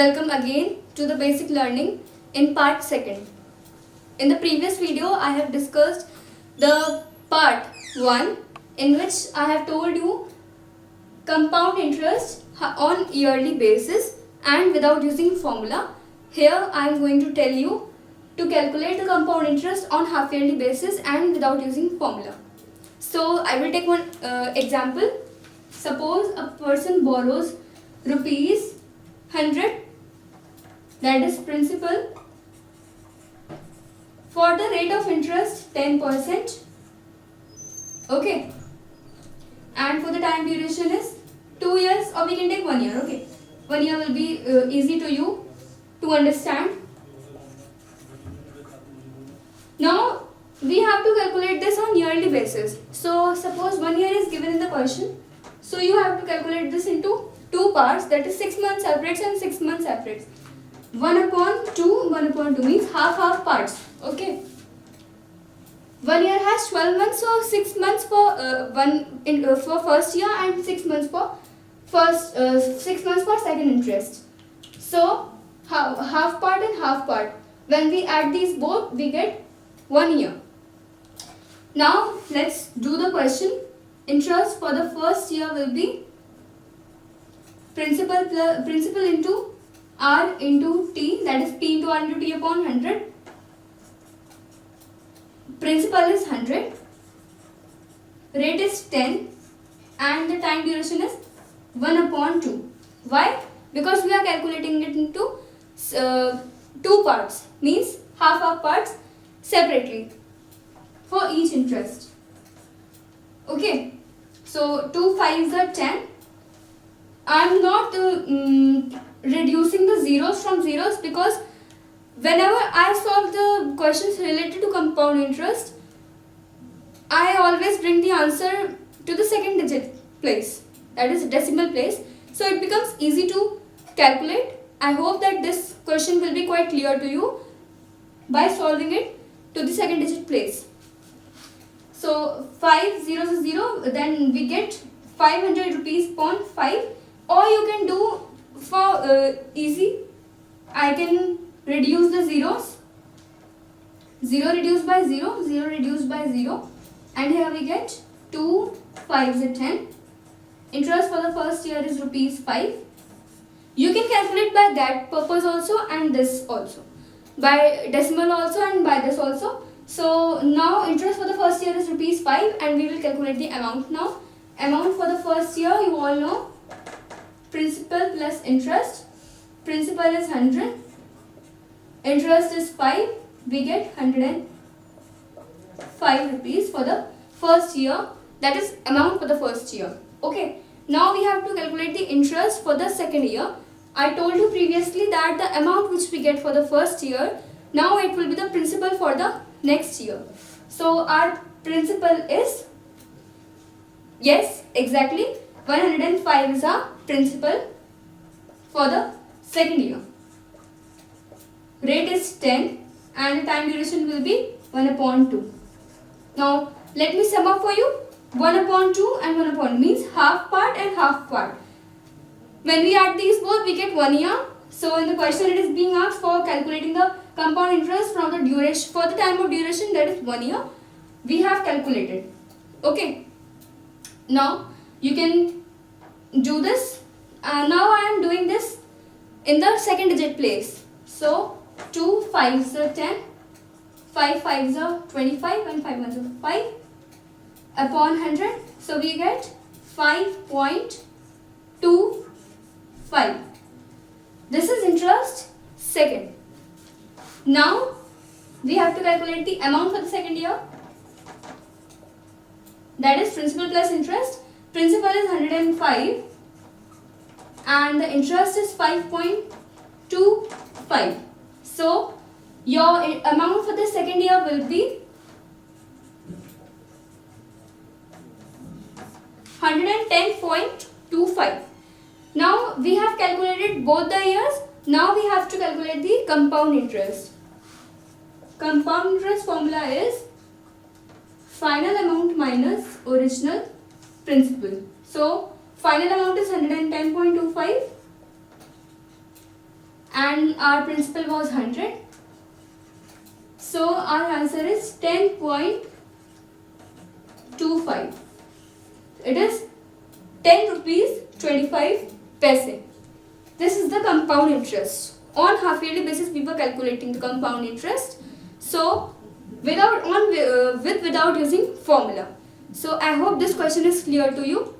Welcome again to the basic learning in part 2nd. In the previous video I have discussed the part 1 in which I have told you compound interest on yearly basis and without using formula. Here I am going to tell you to calculate the compound interest on half yearly basis and without using formula. So I will take one example. Suppose a person borrows rupees 100, that is principal, for the rate of interest 10%, okay, and for the time duration is 2 years, or we can take 1 year, okay. 1 year will be easy to you to understand. Now we have to calculate this on yearly basis. So suppose 1 year is given in the question, so you have to calculate this into two parts, that is 6 months separates and 6 months separates. 1/2 means half parts, okay. 1 year has 12 months, so 6 months for first year and 6 months for 6 months for second interest. So half part and half part, when we add these both we get 1 year. Now let's do the question. Interest for the first year will be principal into R into T, that is P into R into T upon 100. Principal is 100, rate is 10, and the time duration is 1/2. Why? Because we are calculating it into two parts, means half parts separately for each interest. Okay, so 2 5s are 10. I am not reducing the zeros from zeros, because whenever I solve the questions related to compound interest, I always bring the answer to the second digit place, that is decimal place, so it becomes easy to calculate. I hope that this question will be quite clear to you by solving it to the second digit place. So 5 0 is 0, then we get 500 rupees upon 5. Or you can do for easy, I can reduce the zeros, 0 reduced by 0, 0 reduced by 0, and here we get 2 5s are 10. Interest for the first year is rupees 5. You can calculate by that purpose also, and this also, by decimal also and by this also. So now interest for the first year is rupees 5, and we will calculate the amount now. Amount for the first year, you all know, principal plus interest. Principal is 100, interest is 5, we get 105 rupees for the first year, that is amount for the first year. Okay, now we have to calculate the interest for the second year. I told you previously that the amount which we get for the first year, now it will be the principal for the next year. So our principal is, yes, exactly, 105 is our principal for the second year. Rate is 10, and the time duration will be 1/2. Now let me sum up for you. 1/2 and 1/2 means half part and half part. When we add these both, we get 1 year. So in the question it is being asked for calculating the compound interest from the duration, for the time of duration, that is 1 year. We have calculated. Okay. Now you can do this. Now I am doing this in the second digit place. So 2 5s are 10, 5 5s are 25, and 5 1s are 5 upon 100. So we get 5.25. This is interest second. Now we have to calculate the amount for the second year, that is principal plus interest. Principal is 105 and the interest is 5.25. So your amount for the second year will be 110.25. Now we have calculated both the years. Now we have to calculate the compound interest. Compound interest formula is final amount minus original principal. So final amount is 110.25 and our principal was 100. So our answer is 10.25. It is 10 rupees 25 paise. This is the compound interest. On half yearly basis we were calculating the compound interest. So without using formula. So I hope this question is clear to you.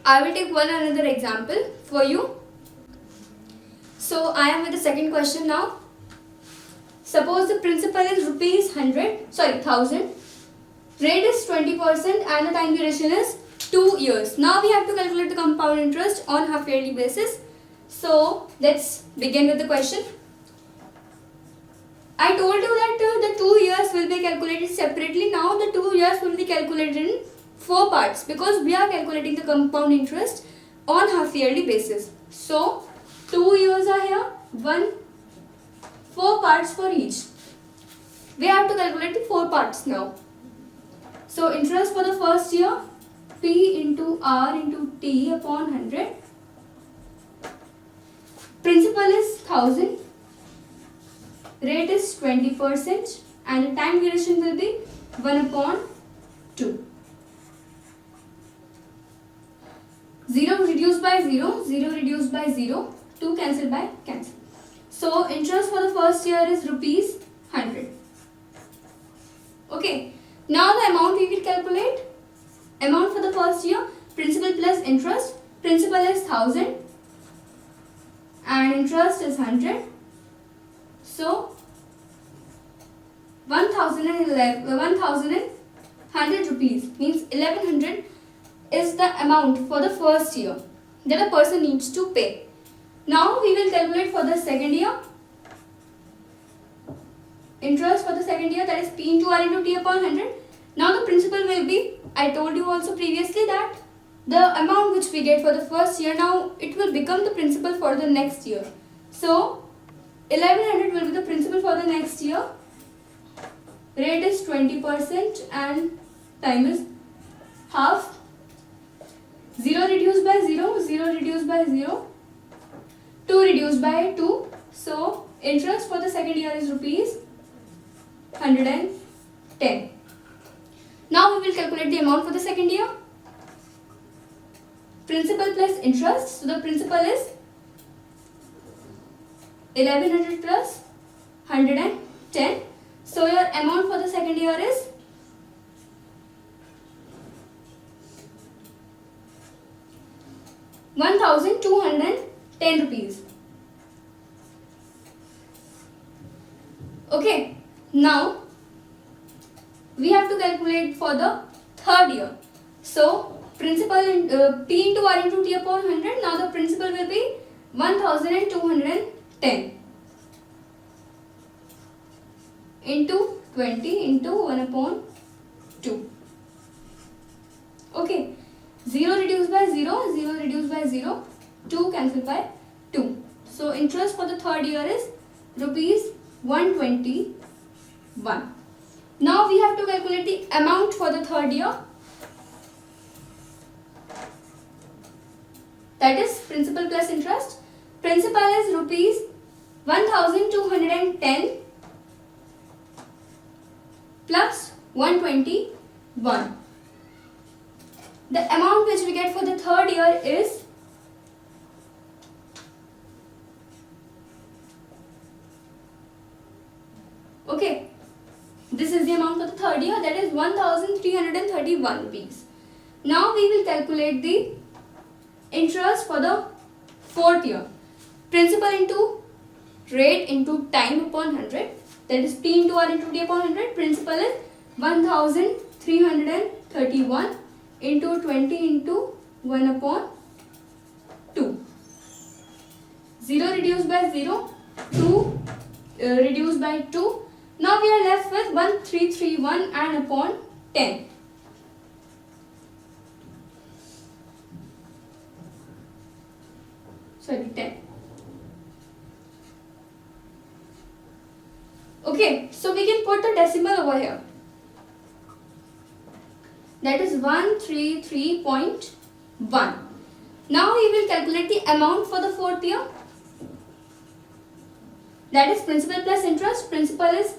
I will take another example for you. So I am with the second question now. Suppose the principal is ₹1000. Rate is 20% and the time duration is 2 years. Now we have to calculate the compound interest on half yearly basis. So let's begin with the question. I told you that the 2 years will be calculated separately. Now the 2 years will be calculated in 4 parts because we are calculating the compound interest on half yearly basis. So 2 years are here, 4 parts for each. We have to calculate the 4 parts now. So interest for the first year, P into R into T upon 100. Principal is 1000. Rate is 20% and the time duration will be 1/2. 0 reduced by 0, 0 reduced by 0, 2 cancel by cancel. So interest for the first year is ₹100. Okay. Now the amount we will calculate. Amount for the first year, principal plus interest. Principal is 1000 and interest is 100. So 1,100 rupees means 1100 is the amount for the first year that a person needs to pay. Now we will calculate for the second year. Interest for the second year, that is P into R into T upon 100. Now the principal will be, I told you also previously that the amount which we get for the first year, now it will become the principal for the next year. So 1100 will be the principal for the next year. Rate is 20% and time is half. 0 reduced by 0, 0 reduced by 0, 2 reduced by 2. So interest for the second year is ₹110. Now we will calculate the amount for the second year. Principal plus interest. So the principal is 1100 plus 110. So your amount for the second year is ₹1,210. Okay. Now we have to calculate for the third year. So principal in P into R into T upon 100. Now the principal will be 1210 into 20 into 1/2. Okay. 0 reduced by 0, 0 reduced by 0, 2 cancelled by 2. So interest for the third year is ₹121. Now we have to calculate the amount for the third year. That is principal plus interest. Principal is ₹1,210 plus 121. The amount which we get for the third year is okay. This is the amount for the third year, that is 1,331 rupees. Now we will calculate the interest for the fourth year. Principal into rate into time upon 100. That is P into R into T upon 100. Principal is 1,331 into 20 into 1/2. 0 reduced by 0, 2 reduced by 2. Now we are left with 1,331 and upon 10. Sorry, 10. Okay, so we can put a decimal over here. That is 133.1. 1. Now we will calculate the amount for the fourth year. that is principal plus interest. Principal is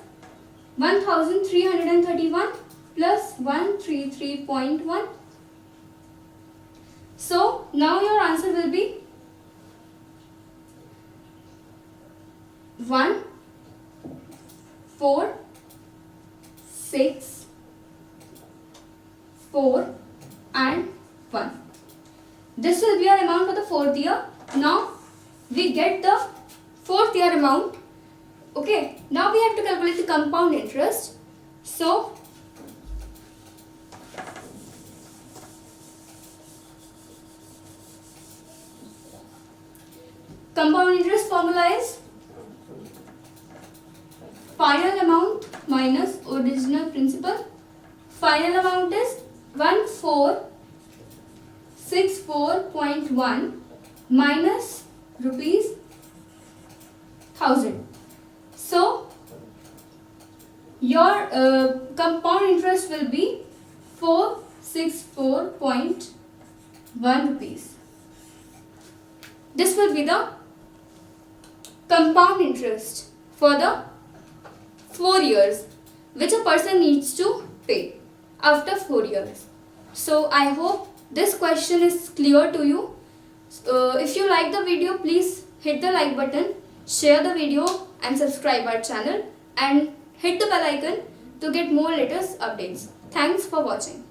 1331 plus 133.1. So now your answer will be 1, 4, 6, 4 and 1. This will be our amount for the 4th year. Now we get the 4th year amount. Okay, now we have to calculate the compound interest. So compound interest formula is final amount minus original principal. Final amount is 1464.1 minus rupees 1000. So your compound interest will be 464.1 rupees. This will be the compound interest for the 4 years which a person needs to pay after 4 years. So I hope this question is clear to you. If you like the video, please hit the like button, share the video and subscribe our channel and hit the bell icon to get more latest updates. Thanks for watching.